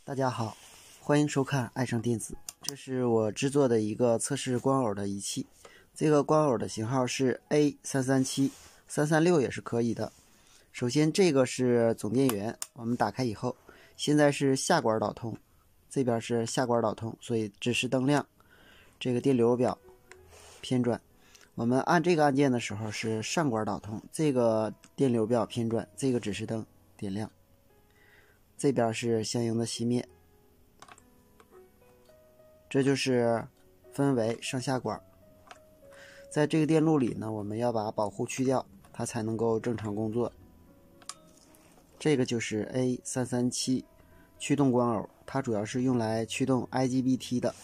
大家好，欢迎收看爱上电子。这是我制作的一个测试光偶的仪器，这个光偶的型号是 A337， 336也是可以的。首先这个是总电源，我们打开以后，现在是下管导通，这边是下管导通，所以指示灯亮。这个电流表偏转，我们按这个按键的时候是上管导通，这个电流表偏转，这个指示灯点亮。这边是相应的熄灭，这就是分为上下管。在这个电路里呢，我们要把保护去掉，它才能够正常工作。这个就是 A337 驱动光偶，它主要是用来驱动 IGBT 的。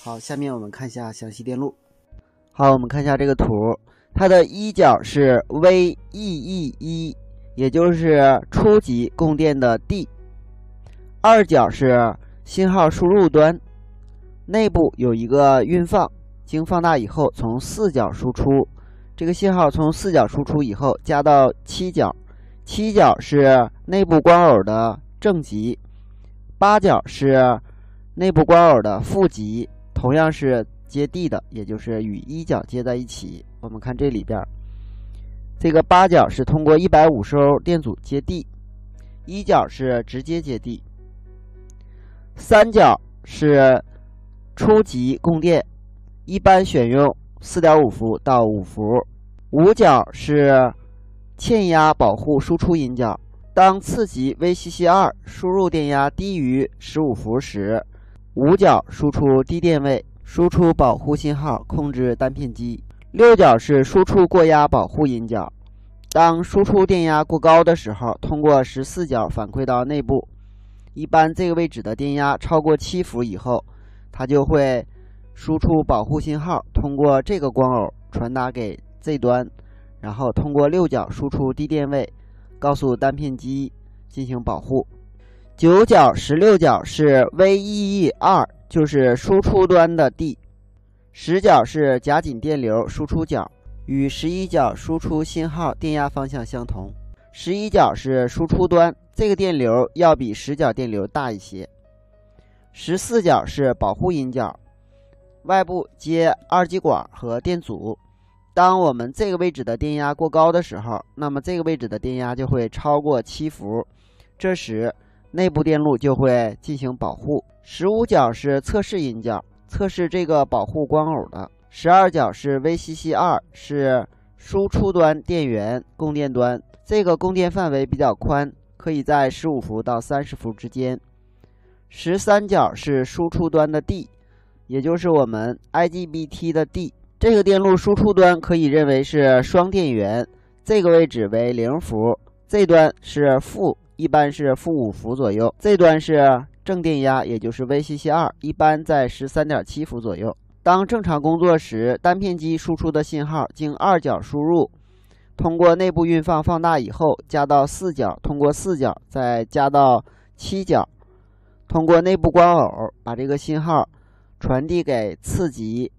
好，下面我们看一下详细电路。好，我们看一下这个图，它的一角是 VEE1，也就是初级供电的 D， 二角是信号输入端，内部有一个运放，经放大以后从4角输出，这个信号从4角输出以后加到7角，7角是内部光偶的正极，8角是内部光偶的负极，同样是接地的，也就是与1角接在一起。我们看这里边，这个8角是通过150欧电阻接地，1角是直接接地，3角是初级供电，一般选用 4.5 伏到5伏，5角是欠压保护输出引角，当次级 VCC2 输入电压低于15伏时，5角输出低电位，输出保护信号控制单片机，6角是输出过压保护引角，当输出电压过高的时候，通过14角反馈到内部，一般这个位置的电压超过7伏以后，它就会输出保护信号，通过这个光偶传达给这端，然后通过6角输出低电位，告诉单片机进行保护。9角、16角是 VEE2， 就是输出端的 D， 10角是夹紧电流输出角，与11角输出信号电压方向相同。11角是输出端，这个电流要比10角电流大一些。14角是保护引角，外部接二极管和电阻。当我们这个位置的电压过高的时候，那么这个位置的电压就会超过7伏，这时内部电路就会进行保护。15角是测试引角，测试这个保护光偶的。12角是 VCC2， 是输出端电源供电端，这个供电范围比较宽，可以在15伏到30伏之间。13角是输出端的 D， 也就是我们 IGBT 的 D， 这个电路输出端可以认为是双电源，这个位置为0伏，这端是负，一般是负5伏左右，这端是正电压，也就是 VCC2， 一般在 13.7 伏左右。当正常工作时，单片机输出的信号经2角输入，通过内部运放放大以后加到4角，通过4角再加到7角，通过内部光偶把这个信号传递给次级，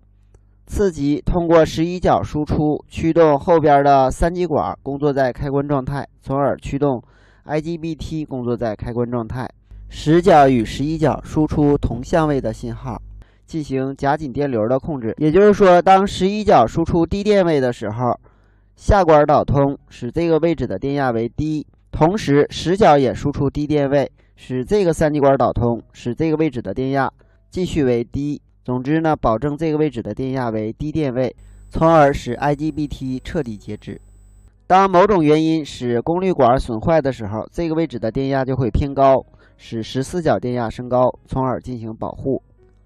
次级通过11角输出驱动后边的3极管工作在开关状态，从而驱动 IGBT 工作在开关状态。10角与11角输出同相位的信号，进行夹紧电流的控制。也就是说，当11角输出低电位的时候，下管导通使这个位置的电压为低，同时10角也输出低电位，使这个3极管导通使这个位置的电压继续为低。总之呢，保证这个位置的电压为低电位，从而使 IGBT 彻底截止。当某种原因使功率管损坏的时候，这个位置的电压就会偏高，使14角电压升高，从而进行保护。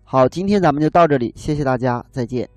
好，今天咱们就到这里，谢谢大家，再见。